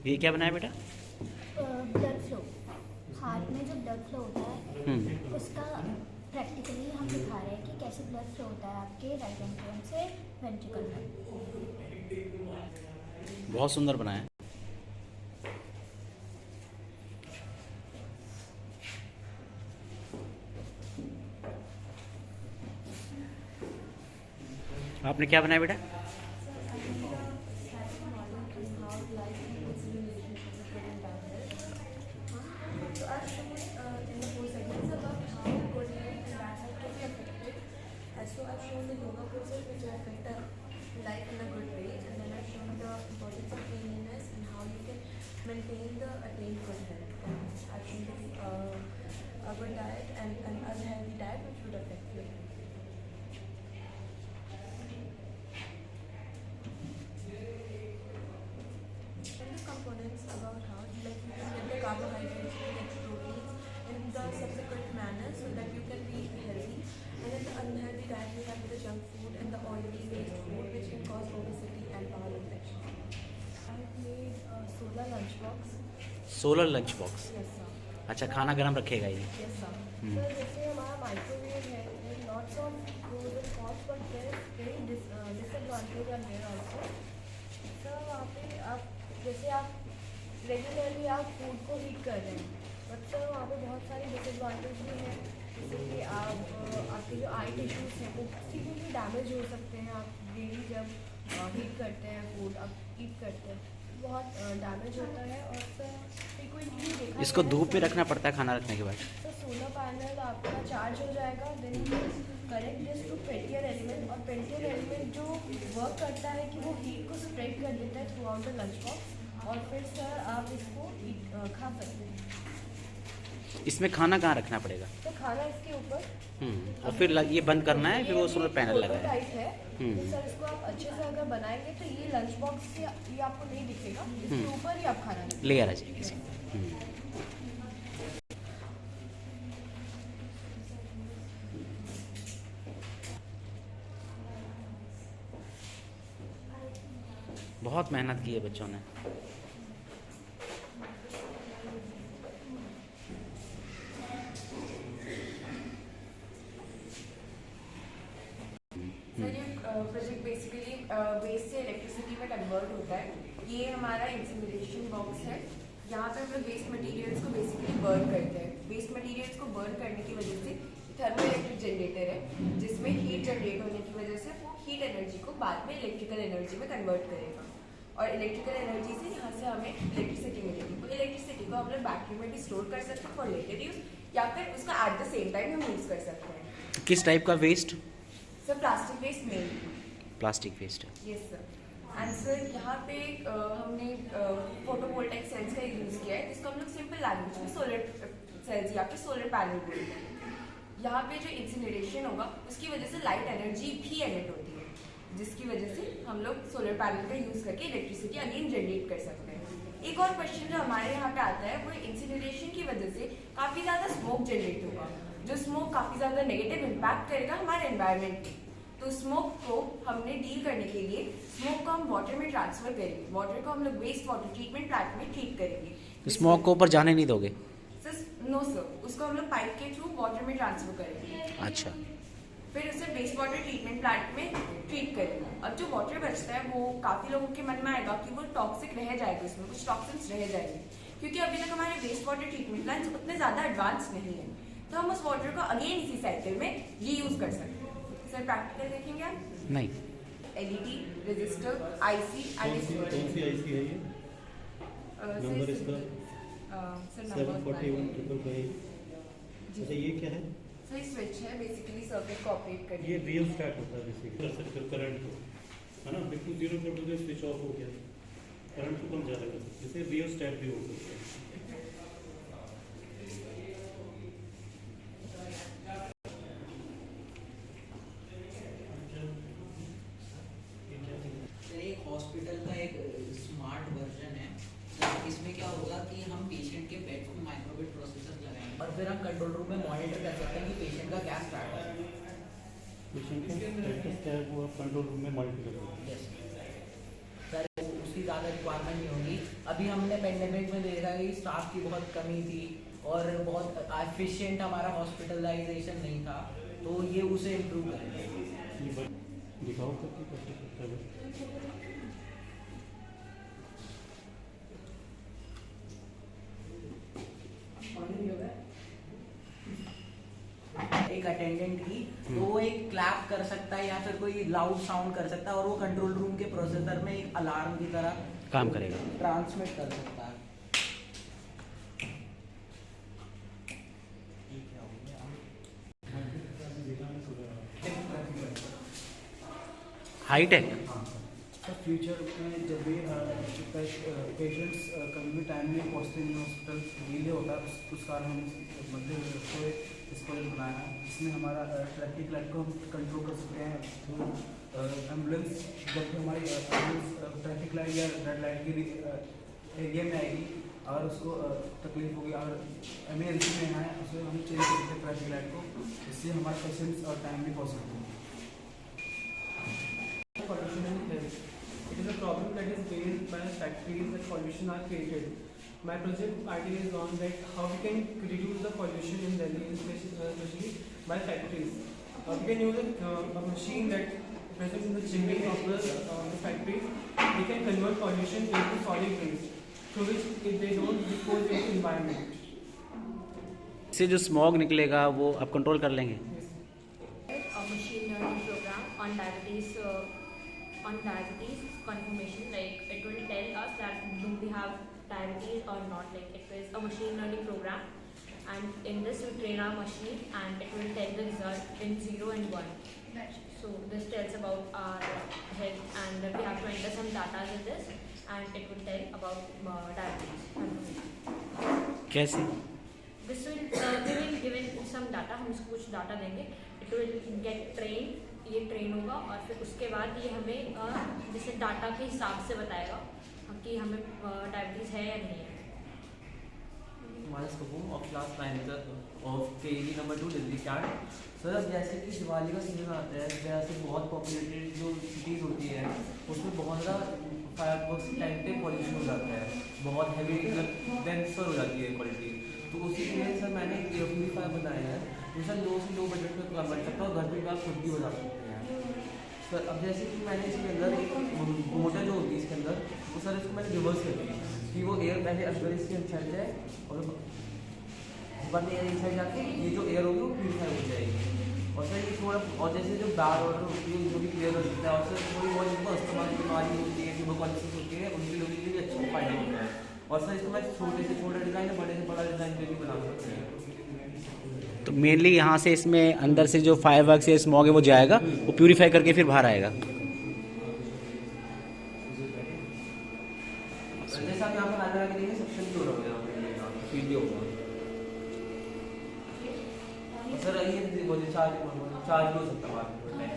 ये क्या बनाया बेटा? ब्लड फ्लो, हार्ट में जो ब्लड फ्लो होता है उसका प्रैक्टिकली हम दिखा रहे हैं कि कैसे ब्लड फ्लो होता है आपके राइट वेंट्रिकल से वेंट्रिकल में। बहुत सुंदर बनाया है। आपने क्या बनाया बेटा? So I've shown the yoga poses which affect life in a good way, and then I've shown the importance of cleanliness and how you can maintain the attained good health. And I've shown a good diet and an unhealthy diet which would affect you. And the components about how like you can get the carbohydrates, you can get proteins in the subsequent manner so that you can be healthy. And in the unhealthy diet, we have the junk food and the oily based food, which can cause obesity and bowel infection. I've made a solar lunchbox. Solar lunch box. Yes, sir. अच्छा, खाना गर्म रखेगा ये? Yes, sir. So जैसे हमारा microwave है, there are lots of pros and cons, but there is very disadvantage are there also. So वहाँ पे आप जैसे आप रेगुलरली आप फूड को हीट कर रहे हैं, बट सर वहाँ पे बहुत सारी डिसएडवांटेज भी हैं, जैसे कि आपके जो आई टिश्यूज हैं वो किसी भी डैमेज हो सकते हैं। आप डेली जब हीट करते हैं फूड, आप ईट करते हैं, बहुत डैमेज होता है। और सर फ्रीक्वेंटली देखा इसको गया है धूप पे सर, रखना पड़ता है खाना रखने के बाद। तो सोलर पैनल आपका चार्ज हो जाएगा, then connect this to Peltier element, और पेल्टियर एलिमेंट जो वर्क करता है कि वो हीट को स्प्रेड कर देता है through out the lunch box, और फिर सर आप इसको खा सकते हैं। इसमें खाना कहाँ रखना पड़ेगा? तो खाना इसके ऊपर, और फिर ये बंद करना है, फिर वो सोलर पैनल लगा है। टाइप है, तो सर इसको आप अच्छे से अगर बनाएंगे तो ये लंच बॉक्स से ये आपको नहीं दिखेगा, इसके ऊपर ही आप खाना ले आ जाएगी इसे। बहुत मेहनत की है बच्चों ने। सर ये प्रोजेक्ट बेसिकली वेस्ट से इलेक्ट्रिसिटी में कन्वर्ट होता है। ये हमारा इंसिनरेशन बॉक्स है। यहाँ पे हम लोग वेस्ट मटेरियल्स को बेसिकली बर्न करते हैं। वेस्ट मटेरियल्स को बर्न करने की वजह से थर्मो इलेक्ट्रिक जनरेटर है, जिसमें हीट जनरेट होने की वजह से वो हीट एनर्जी को बाद में इलेक्ट्रिकल एनर्जी में कन्वर्ट करेगा, और इलेक्ट्रिकल एनर्जी से यहाँ से हमें इलेक्ट्रिसिटी मिलेगी। तो इलेक्ट्रिसिटी को हम लोग बैटरी में भी स्टोर कर सकते हैं फॉर लेटर यूज, या फिर उसका एट द सेम टाइम हम यूज कर सकते हैं। किस टाइप का waste? Sir plastic waste mainly. Plastic waste है। Yes sir. एंड सर यहाँ पे हमने फोटोवोल्टाइक सेल्स का यूज़ किया है, जिसको हम लोग सिंपल लैंग्वेज में सोलर सेल्स या फिर सोलर पैनल बोलते हैं। यहाँ पे जो इंसिनरेशन होगा उसकी वजह से लाइट एनर्जी भी एमिट होती है, जिसकी वजह से हम लोग सोलर पैनल का यूज़ करके इलेक्ट्रिसिटी अगेन जनरेट कर सकते हैं। एक और क्वेश्चन जो हमारे यहाँ पे आता है, वो इंसिनरेशन की वजह से काफ़ी ज़्यादा स्मोक जनरेट होगा, जो स्मोक काफ़ी ज़्यादा नेगेटिव इम्पैक्ट करेगा हमारे एनवायरनमेंट पे। तो स्मोक को हमने डील करने के लिए स्मोक को हम वाटर में ट्रांसफर करेंगे। वाटर को हम लोग वेस्ट वाटर ट्रीटमेंट प्लांट में ट्रीट करेंगे। स्मोक को ऊपर जाने नहीं दोगे? नो सर, उसको हम लोग पाइप के थ्रू वाटर में ट्रांसफर करेंगे। अच्छा। फिर उसे वेस्ट वाटर ट्रीटमेंट प्लांट में ट्रीट करेंगे। अब जो वाटर बचता है वो काफ़ी लोगों के मन में आएगा कि वो टॉक्सिक रह जाएगा, उसमें कुछ टॉक्सिन्स रह जाएंगे, क्योंकि अभी तक हमारे वेस्ट वाटर ट्रीटमेंट प्लांट उतने ज़्यादा एडवांस नहीं है। तो हम उस वाटर को अगेन इसी साइकिल में रीयूज कर सकते हैं। सर प्रैक्टिकल देखेंगे आप? नहीं। एलईडी, रजिस्टर, आईसी एंड कौन सी आईसी है ये? नंबर इसका सर नंबर 74155। अच्छा ये क्या है? सर स्विच है, बेसिकली सर्किट को ऑपरेट करने ये रियोस्टैट होता है बेसिकली। कर सकते हो करंट को, है ना? बिल्कुल 0 कर दोगे स्विच ऑफ हो गया, करंट को कम ज़्यादा कर सकते, इसे रियोस्टैट भी हो सकता है। एक हॉस्पिटल का एक स्मार्ट वर्जन है। इसमें क्या होगा कि हम पेशेंट के बेड में माइक्रोवेव प्रोसेसर लगाएंगे और फिर हम कंट्रोल रूम में मॉनिटर कर सकते हैं कि पेशेंट का क्या स्टेटस है। पेशेंट का स्टेटस क्या है वो आप कंट्रोल रूम में मॉनिटर कर सकते हैं। यस सर, उसकी की ज़्यादा रिक्वायरमेंट नहीं होगी। अभी हमने पेंडेमिक में देखा कि स्टाफ की बहुत कमी थी और बहुत एफिशिएंट हमारा हॉस्पिटलाइजेशन नहीं था, तो ये उसे इम्प्रूव करेगा। दिखाओ करके कैसे करता है। एक अटेंडेंट की तो वो एक क्लैप कर सकता है या फिर कोई लाउड साउंड कर सकता है और वो कंट्रोल रूम के प्रोसेसर में एक अलार्म की तरह काम करेगा। ट्रांसमिट कर सकता है। हाईटेक। सर फ्यूचर में जब भी पेशेंट्स कभी भी टाइम में पहुँचते नहीं हॉस्पिटल, डिले होता है, उस कारण हम मध्य प्रदेश को इस कॉलेज बनाया है, जिसमें हमारा ट्रैफिक लाइट को हम कंट्रोल कर सकते हैं। तो एम्बुलेंस जब भी हमारी एम्बुलेंस ट्रैफिक लाइट या रेड लाइट की एरिया में आएगी, अगर उसको तकलीफ होगी, अगर एमरजेंसी में है, उसमें हम चेंज कर सकते हैं ट्रैफिक लाइट को, इससे हमारे पेशेंट्स और टाइम भी पहुँच सकते हैं। Pollution and health. It is a problem that is based by factories that pollution are created. My project idea is on that how we can reduce the pollution in Delhi, especially by factories. We can use a machine that present in the chimney of the factories. We can convert pollution into solid waste, through which if they don't dispose into environment. इससे जो smog निकलेगा वो आप control कर लेंगे। A machine learning program on diabetes confirmation, like it will tell us that do we have diabetes or not. Like it is a machine learning program, and in this we train our machine and it will tell the result in 0 and 1. So this tells about our health and we have to enter some data in this and it will tell about diabetes confirmation. कैसे? This will given some data, हम इसको कुछ data देंगे, it will get trained, ये train होगा और फिर उसके बाद ये हमें जैसे डाटा के हिसाब से बताएगा कि हमें डायबिटीज़ है या नहीं है। Manas Kapoor of class 9 of KED number 2 Delhi cantt. Sir अब जैसे कि दिवाली का सीजन आता है, वैसे बहुत पॉपुलेटेड जो सिटीज़ होती है उसमें बहुत ज़्यादा फायरवर्क्स टाइम पे पॉल्यूशन हो जाता है, बहुत हैवी मतलब डेंसर हो जाती है क्वालिटी। तो उसी के लिए सर मैंने एयर प्यूरीफायर बनाया है जो सर लो से लो बजट में काम कर सकता है और घर पे भी आप खुद भी बना सकते हैं। सर अब जैसे कि मैंने इसके अंदर एक मोटर जो होती है इसके अंदर, वो सर इसको मैंने रिवर्स कर दी कि वो एयर पहले अंदर इसके अंदर है और वन एयर इनसाइड जाके ये जो एयर होगी वो प्यूरीफाई हो जाएगी। और सर ये थोड़ा और जैसे जो बार ऑर्डर होती है जो भी क्लियर हो सकता है, और सर थोड़ी बहुत जिनको अस्थमा की बीमारी होती है, जो कॉन्शियस होती है, उनके लोगों के लिए अच्छा फायदा होता है। और सर इसको मैं छोटे से छोटा डिज़ाइन है, बड़े से बड़ा डिज़ाइन पे भी बना सकते हैं। तो मेनली यहाँ से इसमें अंदर से जो फायरवर्क्स या स्मॉग है वो जाएगा, वो प्यूरीफाई करके फिर बाहर आएगा। जैसा आप यहाँ पर आने आगे देखेंगे सक्शन भी हो रहा होगा, यहाँ पे फील भी होगा। सर ये मुझे चार्ज भी हो सकता है बाद में।